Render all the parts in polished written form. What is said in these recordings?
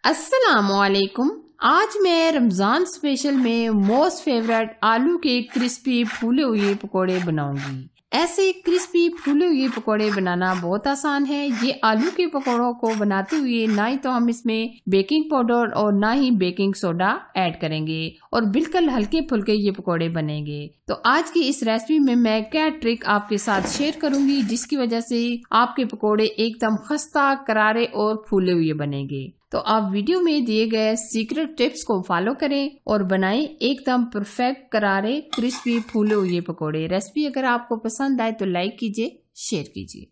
अस्सलामुअलैकुम। आज मैं रमजान स्पेशल में मोस्ट फेवरेट आलू के क्रिस्पी फूले हुए पकोड़े बनाऊंगी। ऐसे क्रिस्पी फूले हुए पकोड़े बनाना बहुत आसान है। ये आलू के पकोड़ों को बनाते हुए ना ही तो हम इसमें बेकिंग पाउडर और ना ही बेकिंग सोडा ऐड करेंगे और बिल्कुल हल्के फुल्के ये पकोड़े बनेंगे। तो आज की इस रेसिपी में मैं क्या ट्रिक आपके साथ शेयर करूंगी जिसकी वजह से आपके पकोड़े एकदम खस्ता, करारे और फूले हुए बनेंगे। तो आप वीडियो में दिए गए सीक्रेट टिप्स को फॉलो करें और बनाएं एकदम परफेक्ट, करारे, क्रिस्पी, फूले हुए पकोड़े। रेसिपी अगर आपको पसंद आए तो लाइक कीजिए, शेयर कीजिए।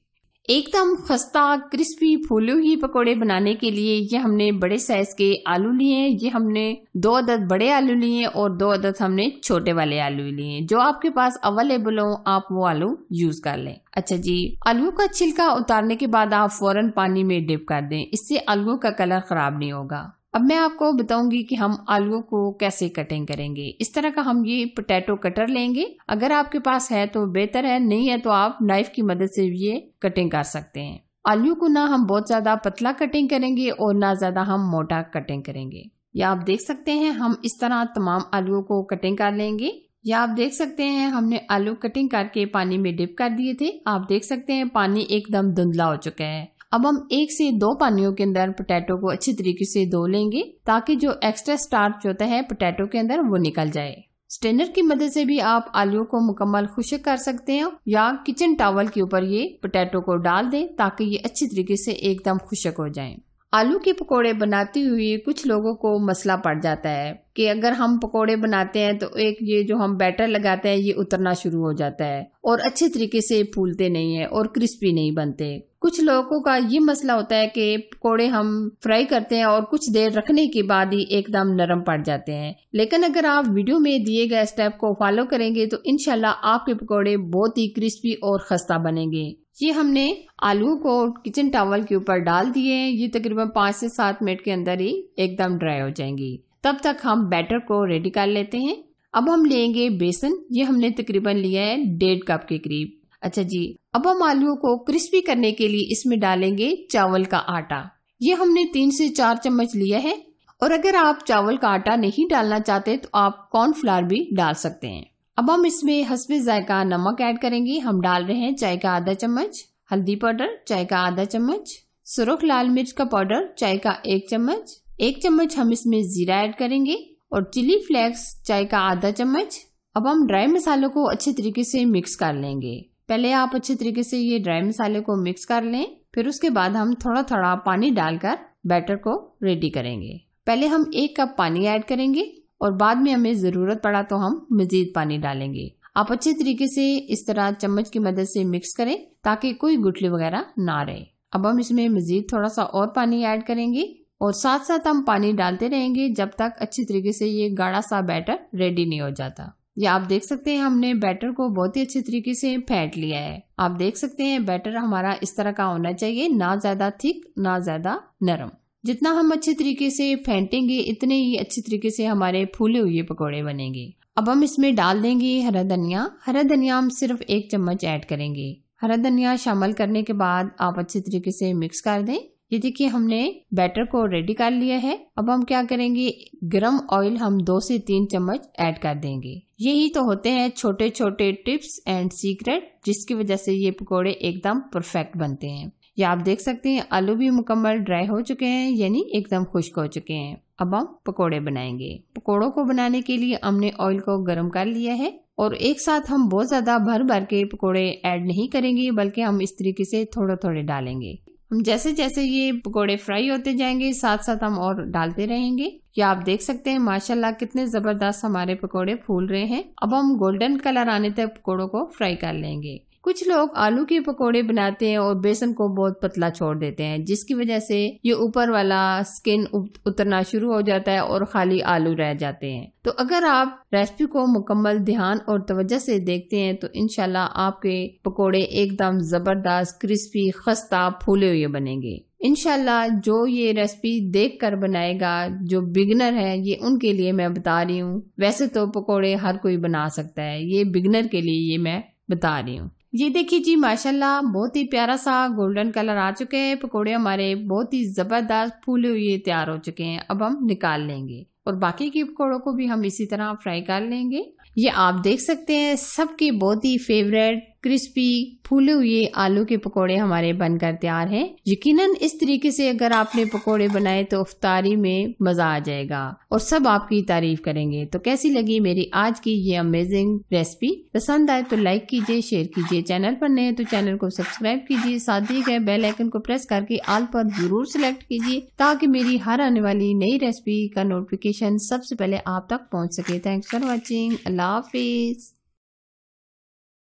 एकदम खस्ता, क्रिस्पी, फूले हुए पकोड़े बनाने के लिए ये हमने बड़े साइज के आलू लिए हैं। ये हमने 2 अदद बड़े आलू लिए और 2 अदद हमने छोटे वाले आलू लिए। जो आपके पास अवेलेबल हो आप वो आलू यूज कर लें। अच्छा जी, आलू का छिलका उतारने के बाद आप फौरन पानी में डिप कर दें, इससे आलू का कलर खराब नहीं होगा। अब मैं आपको बताऊंगी कि हम आलूओं को कैसे कटिंग करेंगे। इस तरह का हम ये पोटैटो कटर लेंगे। अगर आपके पास है तो बेहतर है, नहीं है तो आप नाइफ की मदद से भी ये कटिंग कर सकते हैं। आलू को ना हम बहुत ज्यादा पतला कटिंग करेंगे और ना ज्यादा हम मोटा कटिंग करेंगे। या आप देख सकते हैं हम इस तरह तमाम आलूओं को कटिंग कर लेंगे। या आप देख सकते हैं हमने आलू कटिंग करके पानी में डिप कर दिए थे। आप देख सकते हैं पानी एकदम धुंधला हो चुका है। अब हम 1 से 2 पानियों के अंदर पोटैटो को अच्छी तरीके से धो लेंगे ताकि जो एक्स्ट्रा स्टार्च होता है पोटैटो के अंदर वो निकल जाए। स्ट्रेनर की मदद से भी आप आलू को मुकम्मल खुश्क कर सकते हैं या किचन टॉवल के ऊपर ये पोटैटो को डाल दें ताकि ये अच्छी तरीके से एकदम खुश्क हो जाएं। आलू के पकोड़े बनाते हुए कुछ लोगों को मसला पड़ जाता है कि अगर हम पकोड़े बनाते हैं तो एक ये जो हम बैटर लगाते हैं ये उतरना शुरू हो जाता है और अच्छे तरीके से फूलते नहीं है और क्रिस्पी नहीं बनते। कुछ लोगों का ये मसला होता है कि पकोड़े हम फ्राई करते हैं और कुछ देर रखने के बाद ही एकदम नरम पड़ जाते हैं। लेकिन अगर आप वीडियो में दिए गए स्टेप को फॉलो करेंगे तो इंशाल्लाह आपके पकोड़े बहुत ही क्रिस्पी और खस्ता बनेंगे। ये हमने आलू को किचन टॉवल के ऊपर डाल दिए हैं। ये तकरीबन 5 से 7 मिनट के अंदर ही एकदम ड्राई हो जाएंगी। तब तक हम बैटर को रेडी कर लेते हैं। अब हम लेंगे बेसन। ये हमने तकरीबन लिया है 1.5 कप के करीब। अच्छा जी, अब हम आलूओं को क्रिस्पी करने के लिए इसमें डालेंगे चावल का आटा। ये हमने 3 से 4 चम्मच लिया है और अगर आप चावल का आटा नहीं डालना चाहते तो आप कॉर्नफ्लावर भी डाल सकते हैं। अब हम इसमें हस्बे जायका नमक ऐड करेंगे। हम डाल रहे हैं चाय का आधा चम्मच, हल्दी पाउडर चाय का आधा चम्मच, सुरख लाल मिर्च का पाउडर चाय का 1 चम्मच, 1 चम्मच हम इसमें जीरा ऐड करेंगे और चिली फ्लेक्स चाय का आधा चम्मच। अब हम ड्राई मसालों को अच्छे तरीके से मिक्स कर लेंगे। पहले आप अच्छे तरीके से ये ड्राई मसाले को मिक्स कर लें, फिर उसके बाद हम थोड़ा थोड़ा पानी डालकर बैटर को रेडी करेंगे। पहले हम 1 कप पानी ऐड करेंगे और बाद में हमें जरूरत पड़ा तो हम मजीद पानी डालेंगे। आप अच्छे तरीके से इस तरह चम्मच की मदद से मिक्स करें ताकि कोई गुठली वगैरह ना रहे। अब हम इसमें मजीद थोड़ा सा और पानी ऐड करेंगे और साथ साथ हम पानी डालते रहेंगे जब तक अच्छी तरीके से ये गाढ़ा सा बैटर रेडी नहीं हो जाता। या आप देख सकते हैं हमने बैटर को बहुत ही अच्छी तरीके से फेंट लिया है। आप देख सकते हैं बैटर हमारा इस तरह का होना चाहिए, ना ज्यादा थिक ना ज्यादा नरम। जितना हम अच्छे तरीके से फेंटेंगे इतने ही अच्छी तरीके से हमारे फूले हुए पकोड़े बनेंगे। अब हम इसमें डाल देंगे हरा धनिया। हरा धनिया हम सिर्फ 1 चम्मच ऐड करेंगे। हरा धनिया शामिल करने के बाद आप अच्छे तरीके से मिक्स कर दें। ये देखिए हमने बैटर को रेडी कर लिया है। अब हम क्या करेंगे, गरम ऑयल हम 2 से 3 चम्मच ऐड कर देंगे। यही तो होते हैं छोटे छोटे टिप्स एंड सीक्रेट जिसकी वजह से ये पकोड़े एकदम परफेक्ट बनते हैं। या आप देख सकते हैं आलू भी मुकम्मल ड्राई हो चुके हैं, यानी एकदम खुश्क हो चुके हैं। अब हम पकोड़े बनाएंगे। पकोड़ों को बनाने के लिए हमने ऑयल को गर्म कर लिया है और एक साथ हम बहुत ज्यादा भर भर के पकोड़े ऐड नहीं करेंगे, बल्कि हम इस तरीके से थोड़े थोड़े डालेंगे। हम जैसे जैसे ये पकोड़े फ्राई होते जाएंगे साथ साथ हम और डालते रहेंगे। या आप देख सकते हैं माशाल्लाह कितने जबरदस्त हमारे पकोड़े फूल रहे हैं। अब हम गोल्डन कलर आने तक पकोड़ों को फ्राई कर लेंगे। कुछ लोग आलू के पकोड़े बनाते हैं और बेसन को बहुत पतला छोड़ देते हैं जिसकी वजह से ये ऊपर वाला स्किन उतरना शुरू हो जाता है और खाली आलू रह जाते हैं। तो अगर आप रेसिपी को मुकम्मल ध्यान और तवज्जो से देखते हैं तो इंशाल्लाह आपके पकोड़े एकदम जबरदस्त, क्रिस्पी, खस्ता, फूले हुए बनेंगे। इंशाल्लाह जो ये रेसिपी देख कर बनाएगा, जो बिगनर है, ये उनके लिए मैं बता रही हूँ। वैसे तो पकोड़े हर कोई बना सकता है, ये बिगनर के लिए ये मैं बता रही हूँ। ये देखिए जी माशाल्लाह बहुत ही प्यारा सा गोल्डन कलर आ चुके हैं। पकोड़े हमारे बहुत ही जबरदस्त फूले हुए तैयार हो चुके हैं। अब हम निकाल लेंगे और बाकी के पकोड़ों को भी हम इसी तरह फ्राई कर लेंगे। ये आप देख सकते हैं सबके बहुत ही फेवरेट क्रिस्पी फूले हुए आलू के पकोड़े हमारे बनकर तैयार हैं। यकीनन इस तरीके से अगर आपने पकोड़े बनाए तो इफ्तारी में मजा आ जाएगा और सब आपकी तारीफ करेंगे। तो कैसी लगी मेरी आज की ये अमेजिंग रेसिपी? पसंद आए तो लाइक कीजिए, शेयर कीजिए। चैनल पर नए तो चैनल को सब्सक्राइब कीजिए, साथ दिए गए बेल आइकन को प्रेस करके ऑल पर जरूर सिलेक्ट कीजिए ताकि मेरी हर आने वाली नई रेसिपी का नोटिफिकेशन सबसे पहले आप तक पहुँच सके। Thanks for watching. Allah Hafiz.